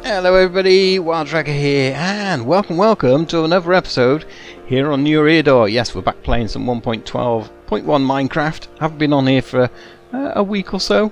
Hello everybody, Wild Dragger here, and welcome to another episode here on Eriador. Yes, we're back playing some 1.12.1 Minecraft. Haven't been on here for a week or so.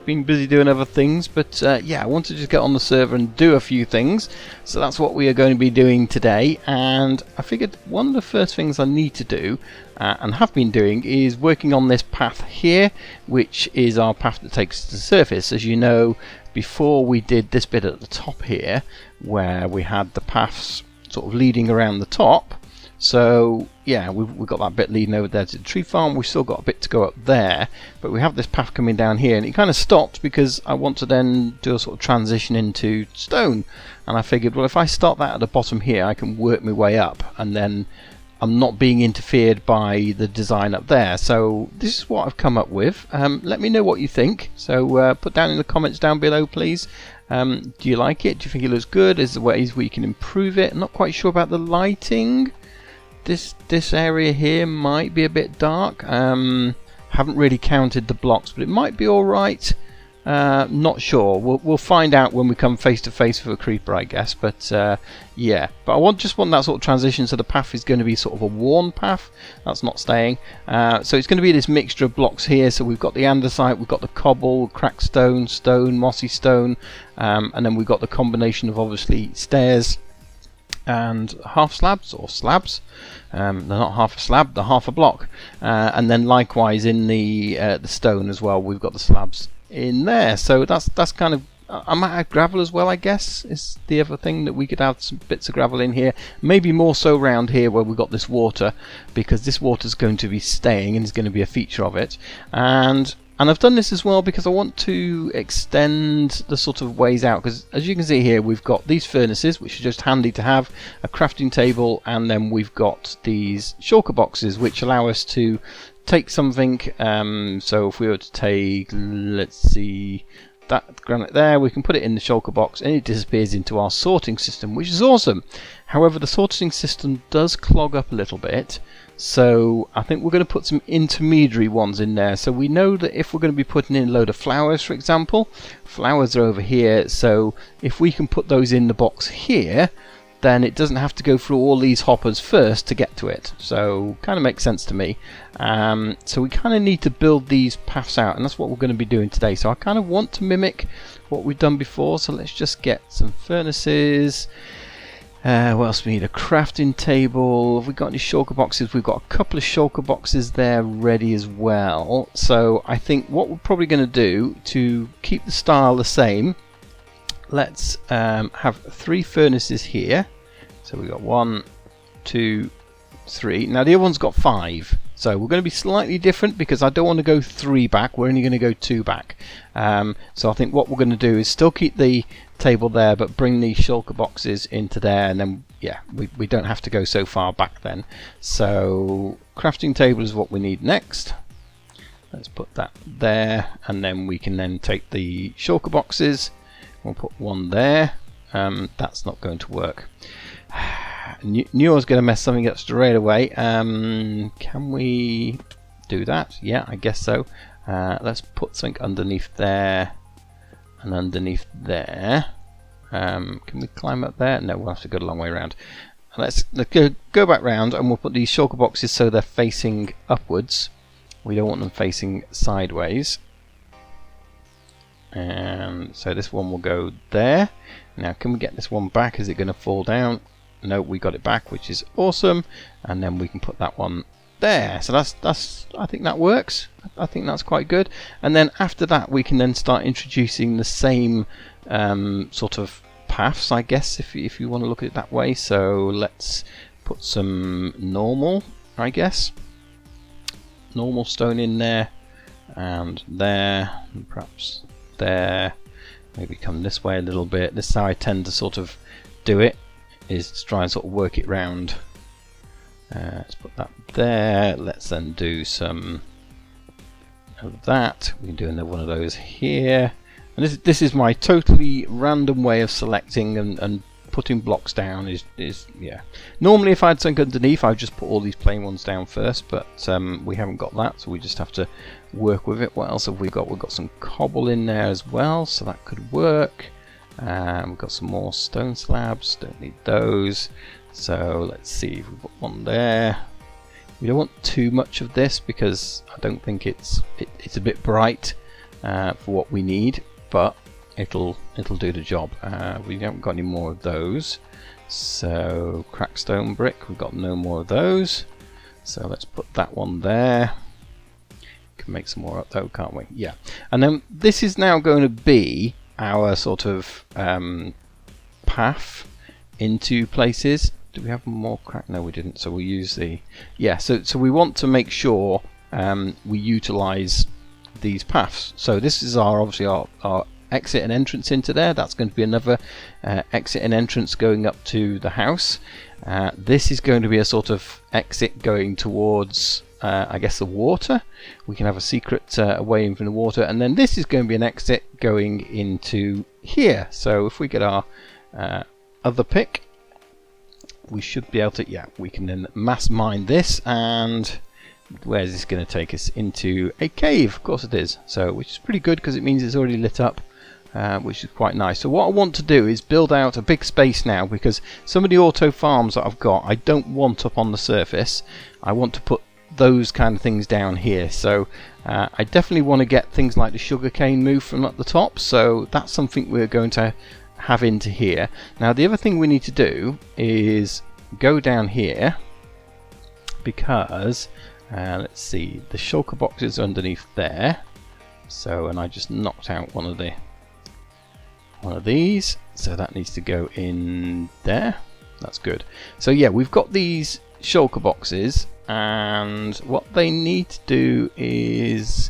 Been busy doing other things, but yeah, I wanted to just get on the server and do a few things. So that's what we are going to be doing today, and I figured one of the first things I need to do, and have been doing, is working on this path here, which is our path that takes us to the surface. As you know, before we did this bit at the top here, where we had the paths sort of leading around the top. So yeah, we've got that bit leading over there to the tree farm. We've still got a bit to go up there, but we have this path coming down here, and it kind of stopped because I want to then do a sort of transition into stone. And I figured, well, if I start that at the bottom here, I can work my way up, and then I'm not being interfered by the design up there. So this is what I've come up with. Let me know what you think. So put down in the comments down below, please. Do you like it? Do you think it looks good? Is there ways we can improve it? I'm not quite sure about the lighting. This area here might be a bit dark. Haven't really counted the blocks, but it might be all right. Not sure. We'll find out when we come face to face with a creeper, I guess. But yeah, but I just want that sort of transition. So the path is going to be sort of a worn path. That's not staying. So it's going to be this mixture of blocks here. So we've got the andesite, we've got the cobble, cracked stone, mossy stone, and then we've got the combination of obviously stairs and half slabs or slabs. They're not half a slab, they're half a block. And then likewise in the stone as well, we've got the slabs in there. So that's kind of, I might add gravel as well, I guess, is the other thing, that we could add some bits of gravel in here. Maybe more so around here where we've got this water, because this water is going to be staying and is going to be a feature of it. And I've done this as well because I want to extend the sort of ways out, because as you can see here, we've got these furnaces, which are just handy to have, a crafting table, and then we've got these shulker boxes, which allow us to take something. So if we were to take, let's see, that granite there, we can put it in the shulker box and it disappears into our sorting system, which is awesome. However, the sorting system does clog up a little bit, so I think we're going to put some intermediary ones in there. So we know that if we're going to be putting in a load of flowers, for example, flowers are over here, so if we can put those in the box here, then it doesn't have to go through all these hoppers first to get to it. So kind of makes sense to me. So we kind of need to build these paths out, and that's what we're going to be doing today. So I kind of want to mimic what we've done before, so let's just get some furnaces. What else we need? A crafting table. Have we got any shulker boxes? We've got a couple of shulker boxes there ready as well. So I think what we're probably going to do to keep the style the same, let's have 3 furnaces here. So we've got 1, 2, 3. Now the other one's got 5. So we're going to be slightly different because I don't want to go 3 back. We're only going to go 2 back. So I think what we're going to do is still keep the table there, but bring these shulker boxes into there, and then yeah, we don't have to go so far back then. So crafting table is what we need next. Let's put that there, and then we can then take the shulker boxes. We'll put one there. That's not going to work. Knew I was going to mess something up straight away. Can we do that? Yeah, I guess so. Let's put something underneath there and underneath there. Can we climb up there? No, we'll have to go the long way around. Let's go back round, and we'll put these shulker boxes so they're facing upwards. We don't want them facing sideways. And so this one will go there. Now can we get this one back? Is it going to fall down? No, we got it back, which is awesome. And then we can put that one there. So that's I think that works. I think that's quite good. And then after that we can then start introducing the same sort of paths, I guess, if you want to look at it that way. So let's put some normal, I guess, normal stone in there, and there, and perhaps there. Maybe come this way a little bit. This is how I tend to sort of do it, is to try and sort of work it round. Let's put that there. Let's then do some of that. We can do another one of those here. And this is my totally random way of selecting and putting blocks down. Is yeah. Normally if I had something underneath, I'd just put all these plain ones down first, but we haven't got that, so we just have to work with it. What else have we got? We've got some cobble in there as well, so that could work. We've got some more stone slabs, don't need those. So let's see if we put one there. We don't want too much of this because I don't think it's a bit bright for what we need, but it'll do the job. We haven't got any more of those. So crackstone brick, we've got no more of those. So let's put that one there. Can make some more up though, can't we? Yeah. And then this is now going to be our sort of path into places. Do we have more crack? No, we didn't. So we'll use the So we want to make sure we utilize these paths. So this is obviously our exit and entrance into there. That's going to be another exit and entrance going up to the house. This is going to be a sort of exit going towards I guess the water. We can have a secret way in from the water, and then this is going to be an exit going into here. So if we get our other pick, we should be able to, we can then mass mine this, and where's this going to take us? Into a cave, of course it is. So which is pretty good because it means it's already lit up. Which is quite nice. So what I want to do is build out a big space now, because some of the auto farms that I've got I don't want up on the surface. I want to put those kind of things down here. So I definitely want to get things like the sugarcane moved from up the top. So that's something we're going to have into here. Now the other thing we need to do is go down here, because let's see, the shulker boxes are underneath there. So, and I just knocked out one of these, so that needs to go in there. That's good. So yeah, we've got these shulker boxes, and what they need to do is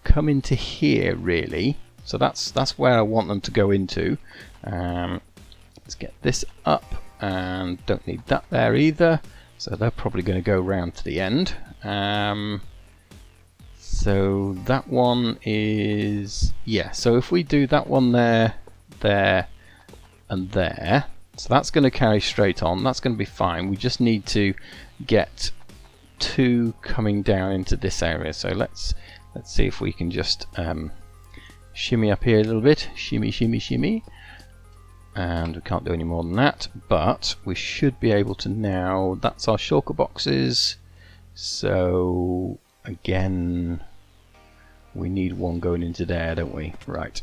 come into here really. So that's where I want them to go into. Let's get this up, and don't need that there either. So they're probably going to go round to the end. So that one is, so if we do that one there, and there, so that's going to carry straight on. That's going to be fine. We just need to get two coming down into this area. So let's see if we can just shimmy up here a little bit. Shimmy, shimmy, shimmy. And we can't do any more than that, but we should be able to now. That's our shulker boxes. So again, we need one going into there, don't we? Right.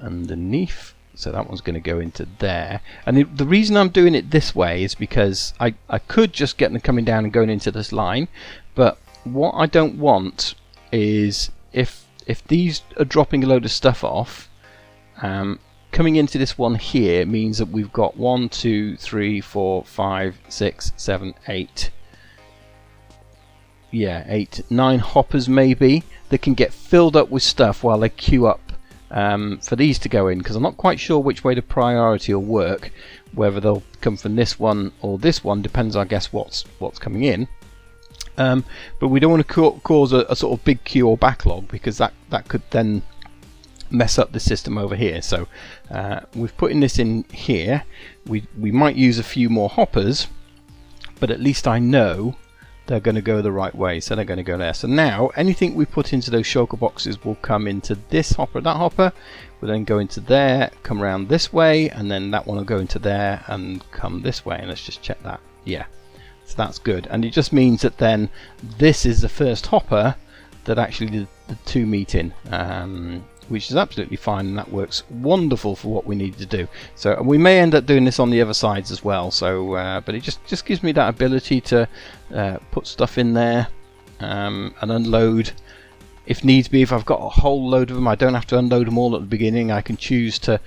Underneath, so that one's going to go into there, and the reason I'm doing it this way is because I could just get them coming down and going into this line, but what I don't want is if these are dropping a load of stuff off, coming into this one here means that we've got 1, 2, 3, 4, 5, 6, 7, 8. 8, 9 hoppers maybe that can get filled up with stuff while they queue up for these to go in, because I'm not quite sure which way the priority will work, whether they'll come from this one or this one, depends I guess what's coming in. But we don't want to cause a sort of big queue or backlog, because that could then mess up the system over here. So we've put in this in here. We might use a few more hoppers, but at least I know they're going to go the right way, so they're going to go there. So now anything we put into those shulker boxes will come into this hopper. That hopper will then go into there, come around this way, and then that one will go into there and come this way. And let's just check that. So that's good, and it just means that then this is the first hopper that actually the two meet in, which is absolutely fine, and that works wonderful for what we need to do. So, and we may end up doing this on the other sides as well. So, but it just gives me that ability to put stuff in there and unload if needs be. If I've got a whole load of them, I don't have to unload them all at the beginning. I can choose to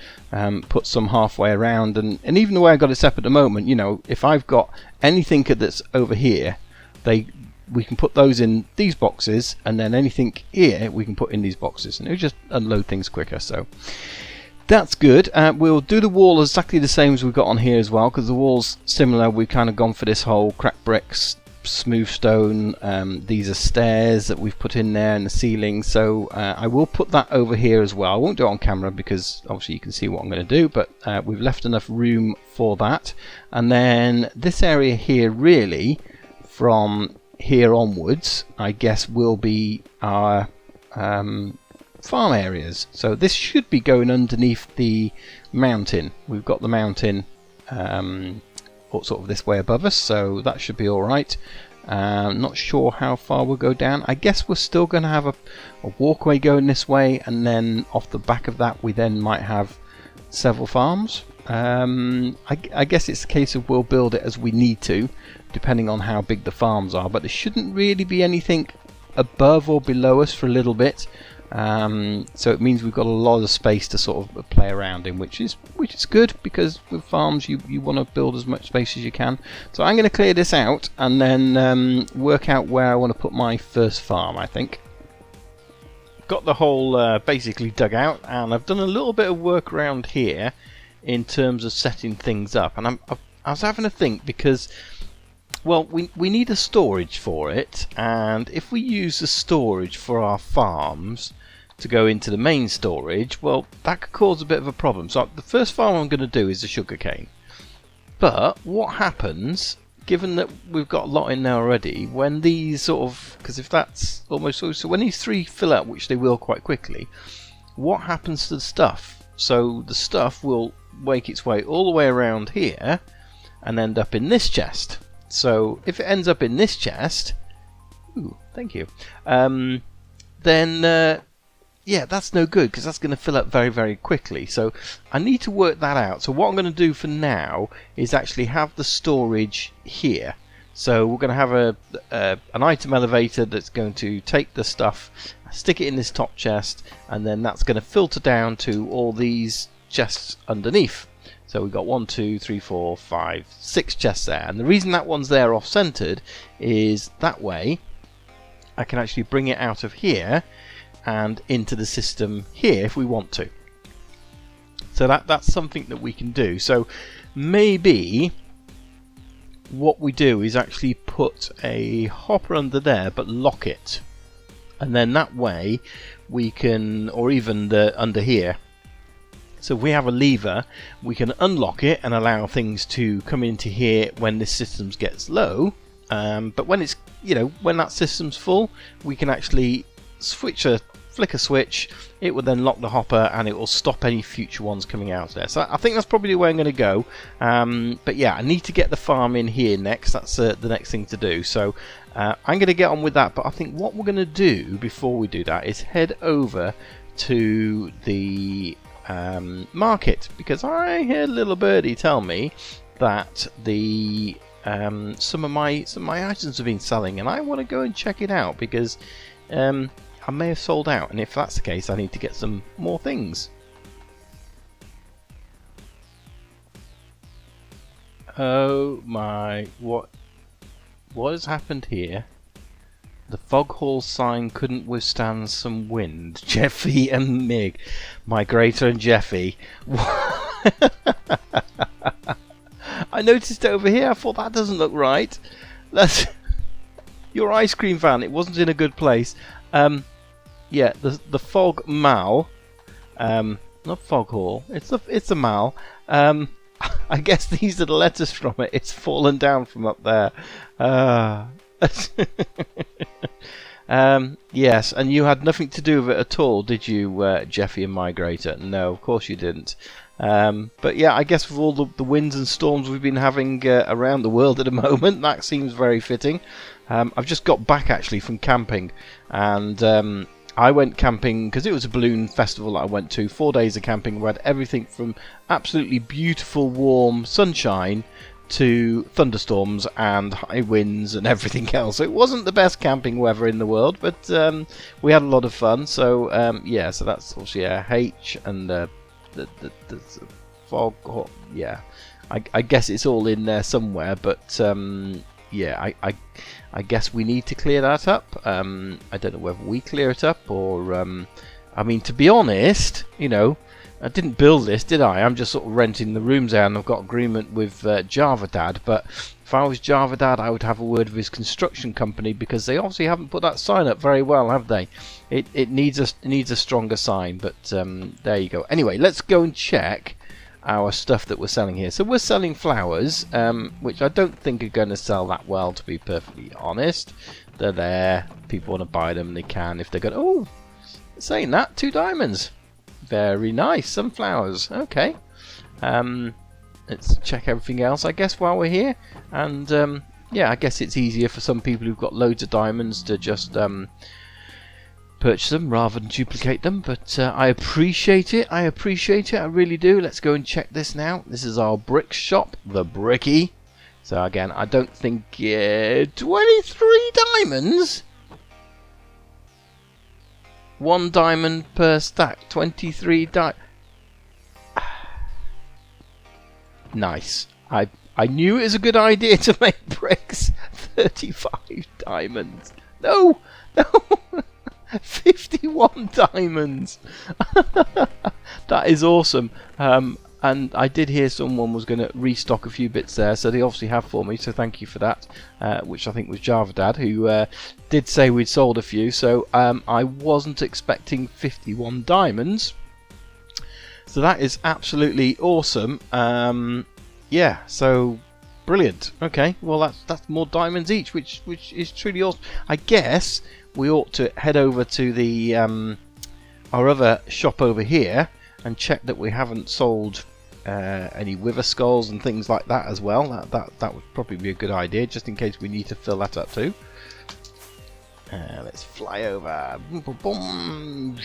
put some halfway around, and even the way I got it set up at the moment, you know, if I've got anything that's over here, we can put those in these boxes, and then anything here we can put in these boxes, and it'll just unload things quicker. So that's good. We'll do the wall exactly the same as we've got on here as well, because the wall's similar. We've kind of gone for this whole cracked bricks, smooth stone. These are stairs that we've put in there, and the ceiling. So I will put that over here as well. I won't do it on camera because obviously you can see what I'm going to do, but we've left enough room for that. And then this area here, really from here onwards, I guess will be our farm areas. So this should be going underneath the mountain. We've got the mountain sort of this way above us, so that should be alright. Not sure how far we'll go down. I guess we're still going to have a walkway going this way, and then off the back of that we then might have several farms. I guess it's a case of we'll build it as we need to, depending on how big the farms are, but there shouldn't really be anything above or below us for a little bit. So it means we've got a lot of space to sort of play around in, which is good, because with farms you want to build as much space as you can. So I'm going to clear this out and then work out where I want to put my first farm, I think. Got the hole basically dug out, and I've done a little bit of work around here in terms of setting things up, and I was having a think, because well, we need a storage for it, and if we use the storage for our farms to go into the main storage, well, that could cause a bit of a problem. So the first farm I'm going to do is the sugarcane. But what happens, given that we've got a lot in there already, when these sort of, because if that's almost so when these three fill up, which they will quite quickly, what happens to the stuff? So the stuff will make its way all the way around here and end up in this chest. So if it ends up in this chest, ooh, thank you, then yeah, that's no good, because that's going to fill up very, very quickly. So I need to work that out. So what I'm going to do for now is actually have the storage here. So we're going to have an item elevator that's going to take the stuff, stick it in this top chest, and then that's going to filter down to all these chests underneath. So we've got 1, 2, 3, 4, 5, 6 chests there. And the reason that one's there off-centered is that way I can actually bring it out of here and into the system here if we want to. So that's something that we can do. So maybe what we do is actually put a hopper under there but lock it, and then that way we can, or even the under here, so if we have a lever we can unlock it and allow things to come into here when this system gets low, but when it's, you know, when that system's full, we can actually flick a switch, it will then lock the hopper and it will stop any future ones coming out of there. So I think that's probably the way I'm going to go. But yeah, I need to get the farm in here next. That's the next thing to do. So I'm going to get on with that. But I think what we're going to do before we do that is head over to the market, because I heard little birdie tell me that the some of my items have been selling, and I want to go and check it out, because I may have sold out, and if that's the case I need to get some more things. Oh my, what has happened here? The Foghall sign couldn't withstand some wind. Jeffy and Mig, Migrator and Jeffy. I noticed it over here. I thought that doesn't look right. That's your ice cream van. It wasn't in a good place. Yeah, the Fog Mal, not Foghall. It's a Mal. I guess these are the letters from it. It's fallen down from up there. Yes, and you had nothing to do with it at all, did you, Jeffy and Migrator? No, of course you didn't. But yeah, I guess with all the winds and storms we've been having around the world at the moment, that seems very fitting. I've just got back actually from camping, and I went camping because it was a balloon festival that I went to. 4 days of camping. We had everything from absolutely beautiful warm sunshine to thunderstorms and high winds and everything else. So it wasn't the best camping weather in the world, but we had a lot of fun. So yeah, so that's obviously a H and the fog. Yeah, I guess it's all in there somewhere, but yeah, I guess we need to clear that up. I don't know whether we clear it up or I mean, to be honest, you know, I didn't build this, did I? I'm just sort of renting the rooms out, and I've got agreement with Java Dad. But if I was Java Dad, I would have a word with his construction company, because they obviously haven't put that sign up very well, have they? It needs a stronger sign. But there you go. Anyway, let's go and check our stuff that we're selling here. So we're selling flowers, which I don't think are going to sell that well, to be perfectly honest. They're there. People want to buy them, they can if they're going. Oh, saying that, 2 diamonds. Very nice. Sunflowers. Okay. Let's check everything else, I guess, while we're here. And yeah, I guess it's easier for some people who've got loads of diamonds to just purchase them rather than duplicate them. But I appreciate it. I appreciate it. I really do. Let's go and check this now. This is our brick shop, the Bricky. So again, I don't think 23 diamonds. 1 diamond per stack. 23 Nice. I knew it was a good idea to make bricks. 35 diamonds. No! No! 51 diamonds. That is awesome. And I did hear someone was going to restock a few bits there, so they obviously have for me, so thank you for that. Which I think was Java Dad, who did say we'd sold a few, so I wasn't expecting 51 diamonds. So that is absolutely awesome. Yeah, so brilliant. Okay, well that's more diamonds each, which is truly awesome. I guess we ought to head over to the our other shop over here and check that we haven't sold any wither skulls and things like that as well. That would probably be a good idea, just in case we need to fill that up too. Let's fly over. Boom, boom.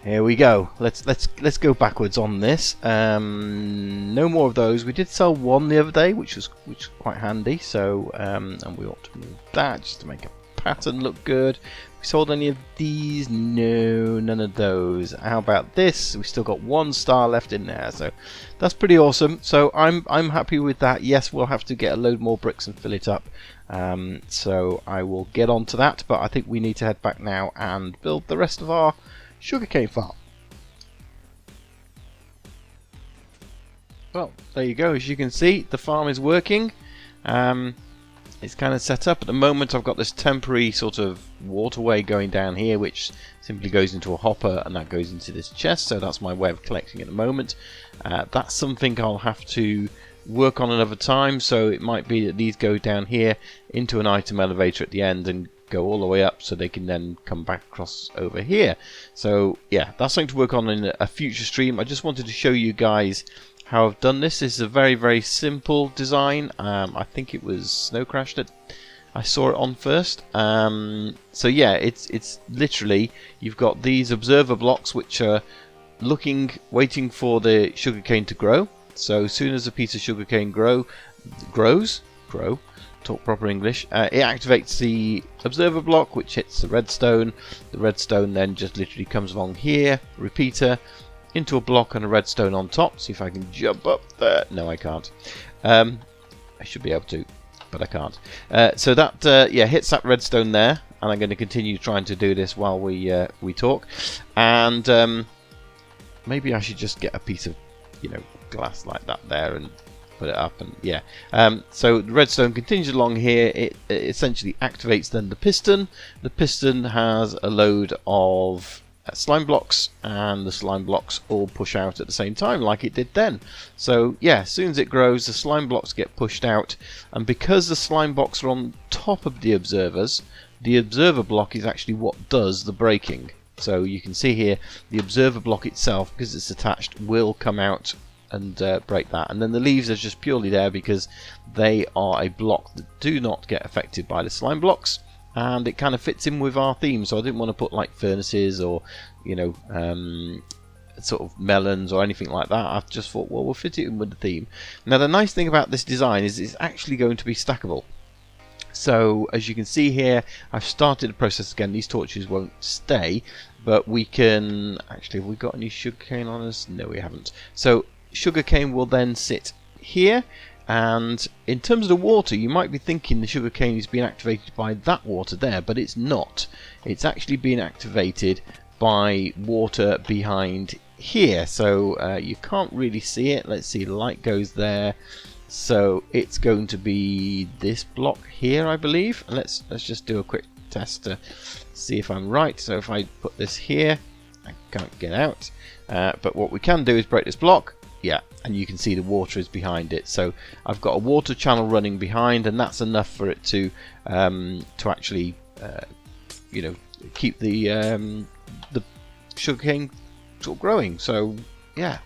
Here we go. Let's go backwards on this. No more of those. We did sell 1 the other day, which was quite handy. So and we ought to move that just to make a pattern look good. We sold any of these? No, none of those. How about this? We still got 1 star left in there, so that's pretty awesome. So I'm happy with that. Yes, we'll have to get a load more bricks and fill it up. So I will get on to that. But I think we need to head back now and build the rest of our sugarcane farm. Well, there you go. As you can see, the farm is working. It's kind of set up. At the moment, I've got this temporary sort of waterway going down here, which simply goes into a hopper, and that goes into this chest. So that's my way of collecting at the moment. That's something I'll have to work on another time. So it might be that these go down here into an item elevator at the end and go all the way up, so they can then come back across over here. So yeah, that's something to work on in a future stream. I just wanted to show you guys how I've done this. This is a very simple design. I think it was Snow Crash that I saw it on first. So yeah, it's literally, you've got these observer blocks which are waiting for the sugarcane to grow. So as soon as a piece of sugarcane grows, talk proper English, it activates the observer block, which hits the redstone. The redstone then just literally comes along here, repeater, into a block and a redstone on top. See if I can jump up there. No, I can't. I should be able to, but I can't. So that yeah, hits that redstone there, and I'm going to continue trying to do this while we talk. And maybe I should just get a piece of glass like that there and put it up, and yeah. So the redstone continues along here. It essentially activates then the piston. The piston has a load of slime blocks, and the slime blocks all push out at the same time like it did then. So yeah, as soon as it grows, the slime blocks get pushed out, and because the slime blocks are on top of the observers, the observer block is actually what does the breaking. So you can see here the observer block itself, because it's attached, will come out and break that, and then the leaves are just purely there because they are a block that do not get affected by the slime blocks, and it kind of fits in with our theme. So I didn't want to put like furnaces or sort of melons or anything like that. I just thought, well, we'll fit it in with the theme. Now the nice thing about this design is it's actually going to be stackable. So as you can see here, I've started the process again. These torches won't stay, but we can actually, have we got any sugarcane on us? No, we haven't. So sugarcane will then sit here, and in terms of the water, you might be thinking the sugarcane is being activated by that water there, but it's not. It's actually being activated by water behind here. So you can't really see it. Let's see, the light goes there. So it's going to be this block here, I believe. Let's just do a quick test to see if I'm right. So if I put this here, I can't get out. But what we can do is break this block. Yeah, and you can see the water is behind it. So I've got a water channel running behind, and that's enough for it to actually, keep the the sugarcane sort of growing. So yeah,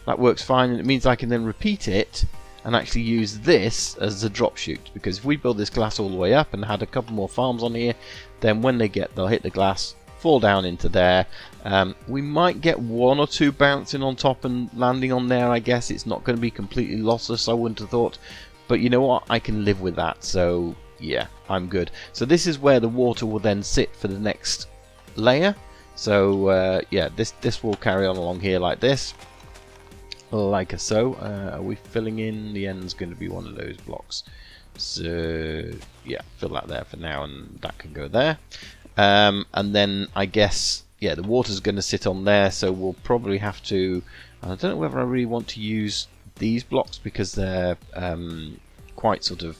that works fine, and it means I can then repeat it and actually use this as a drop chute, because if we build this glass all the way up and had a couple more farms on here, then when they'll hit the glass, fall down into there. We might get 1 or 2 bouncing on top and landing on there. I guess it's not going to be completely lossless, I wouldn't have thought, but you know what, I can live with that. So yeah, I'm good. So this is where the water will then sit for the next layer. So yeah, this will carry on along here like this, like so. Are we filling in? The end's going to be one of those blocks, so yeah, fill that there for now, and that can go there. And then I guess, yeah, the water's going to sit on there, so we'll probably have to, I don't know whether I really want to use these blocks because they're quite sort of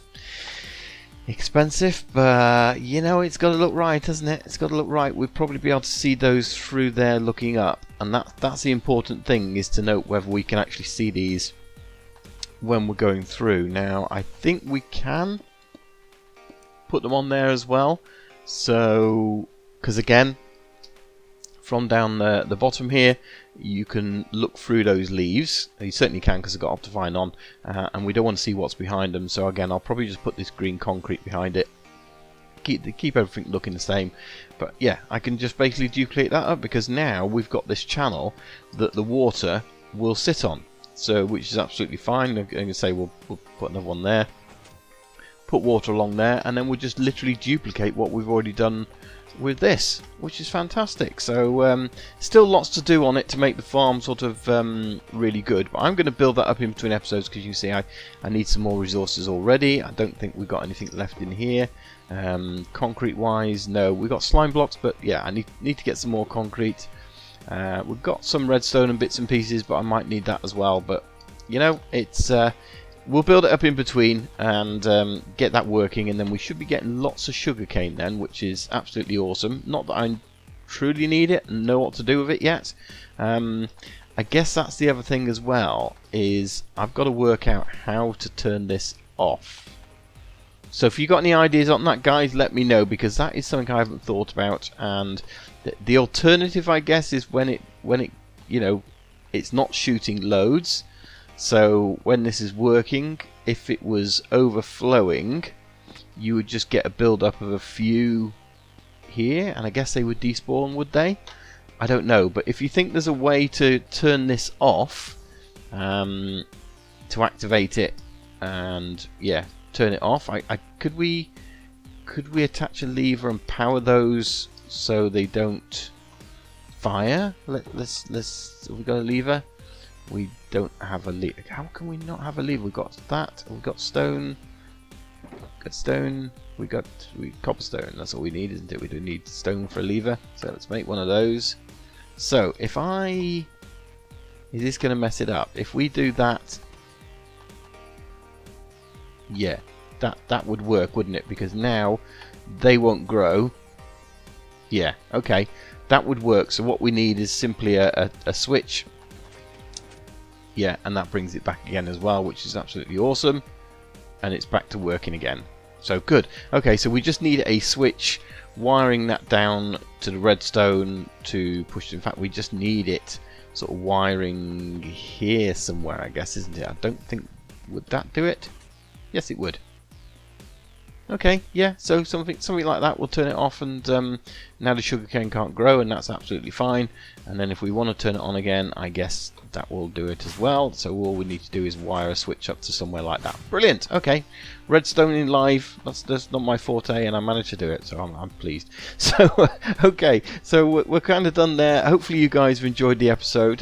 expensive, but you know, it's got to look right, hasn't it? It's got to look right. We'll probably be able to see those through there looking up, and that's the important thing, is to note whether we can actually see these when we're going through. Now I think we can put them on there as well, so because again, from down the bottom here, you can look through those leaves. You certainly can, because I've got Optifine on, and we don't want to see what's behind them. So again, I'll probably just put this green concrete behind it, keep everything looking the same. But yeah, I can just basically duplicate that up, because now we've got this channel that the water will sit on, so which is absolutely fine. I'm going to say we'll put another one there, put water along there, and then we'll just literally duplicate what we've already done with this, which is fantastic. So still lots to do on it to make the farm sort of really good, but I'm going to build that up in between episodes, because you see I need some more resources already. I don't think we've got anything left in here concrete wise. No, we've got slime blocks, but yeah, I need to get some more concrete. We've got some redstone and bits and pieces, but I might need that as well. But you know, it's we'll build it up in between and get that working, and then we should be getting lots of sugarcane then, which is absolutely awesome. Not that I truly need it and know what to do with it yet. I guess that's the other thing as well, is I've got to work out how to turn this off. So if you've got any ideas on that, guys, let me know, because that is something I haven't thought about. And the alternative, I guess, is when it you know, it's not shooting loads. So when this is working, if it was overflowing, you would just get a build up of a few here, and I guess they would despawn, would they? I don't know, but if you think there's a way to turn this off, to activate it, and yeah, turn it off, could we attach a lever and power those so they don't fire? Let's have we got a lever? We don't have a lever. How can we not have a lever? We've got that. We've got stone. Got stone. We cobblestone. That's all we need, isn't it? We do need stone for a lever. So let's make one of those. So if is this going to mess it up? If we do that, yeah, that would work, wouldn't it? Because now they won't grow. Yeah. Okay, that would work. So what we need is simply a switch. Yeah, and that brings it back again as well, which is absolutely awesome. And it's back to working again. So good. Okay, so we just need a switch wiring that down to the redstone to push. In fact, we just need it sort of wiring here somewhere, I guess, isn't it? I don't think... Would that do it? Yes, it would. Okay, yeah, so something like that will turn it off, and now the sugarcane can't grow, and that's absolutely fine. And then if we want to turn it on again, I guess that will do it as well. So all we need to do is wire a switch up to somewhere like that. Brilliant. Okay, redstone in live. That's not my forte, and I managed to do it, so I'm pleased. So okay, so we're kind of done there. Hopefully you guys have enjoyed the episode.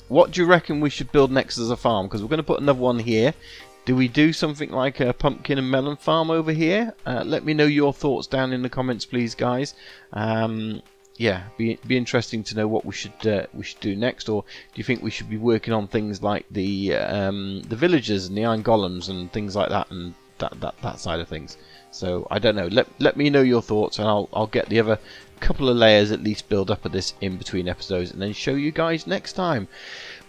What do you reckon we should build next as a farm? Because we're going to put another one here. Do we do something like a pumpkin and melon farm over here? Let me know your thoughts down in the comments, please, guys. Yeah, be interesting to know what we should do next. Or do you think we should be working on things like the villagers and the iron golems and things like that, and that side of things. So I don't know. Let me know your thoughts, and I'll get the other couple of layers at least build up of this in between episodes, and then show you guys next time.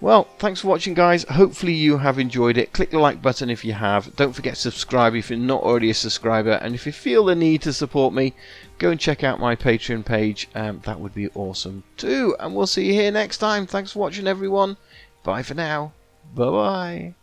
Well, thanks for watching, guys. Hopefully you have enjoyed it. Click the like button if you have. Don't forget to subscribe if you're not already a subscriber, and if you feel the need to support me, go and check out my Patreon page. That would be awesome too, and we'll see you here next time. Thanks for watching, everyone. Bye for now. Bye bye.